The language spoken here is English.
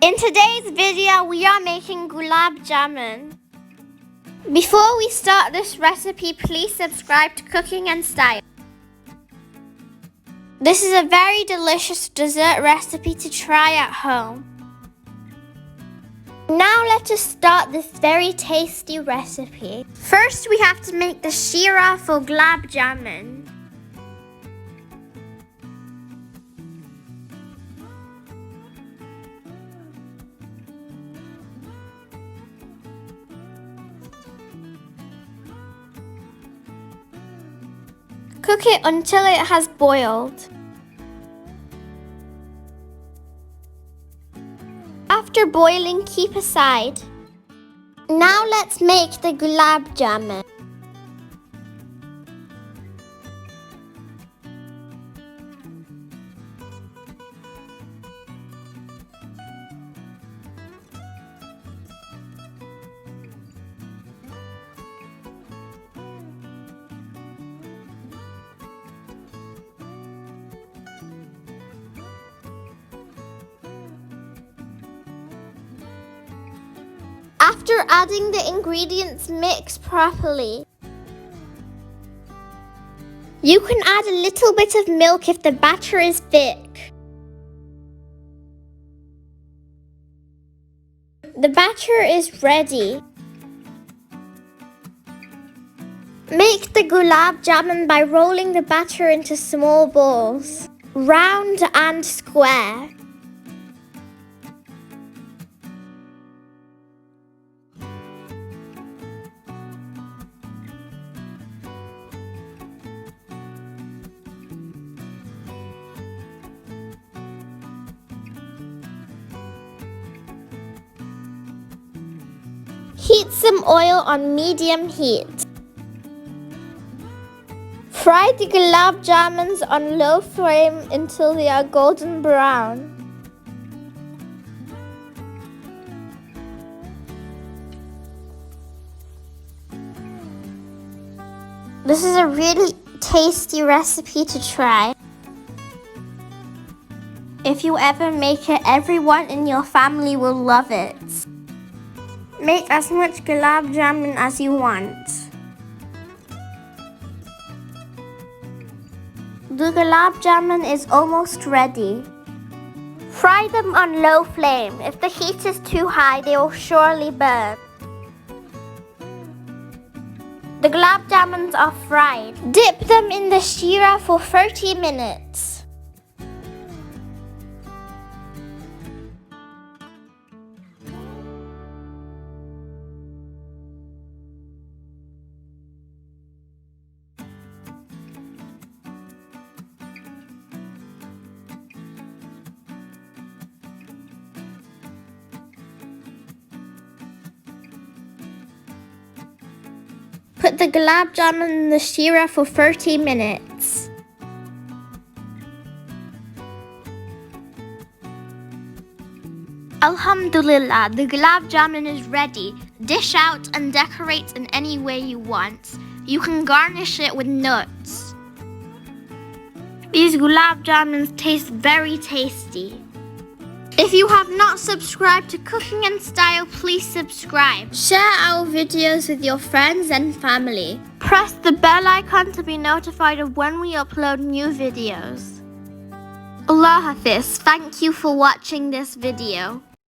In today's video, we are making Gulab Jamun. Before we start this recipe, please subscribe to Cooking and Style. This is a very delicious dessert recipe to try at home. Now let us start this very tasty recipe. First, we have to make the sheera for Gulab Jamun. Cook it until it has boiled. After boiling, keep aside. Now let's make the Gulab Jamun. After adding the ingredients, mix properly. You can add a little bit of milk if the batter is thick. The batter is ready. Make the Gulab Jamun by rolling the batter into small balls, round and square. Heat some oil on medium heat. Fry the Gulab Jamuns on low flame until they are golden brown. This is a really tasty recipe to try. If you ever make it, everyone in your family will love it. Make as much Gulab Jamun as you want. The Gulab Jamun is almost ready. Fry them on low flame. If the heat is too high, they will surely burn. The Gulab Jamuns are fried. Dip them in the sheera for 30 minutes. Put the Gulab Jamun in the sheera for 30 minutes. Alhamdulillah, the Gulab Jamun is ready. Dish out and decorate in any way you want. You can garnish it with nuts. These Gulab Jamuns taste very tasty. If you have not subscribed to Cooking and Style, please subscribe. Share our videos with your friends and family. Press the bell icon to be notified of when we upload new videos. Allah Hafiz, thank you for watching this video.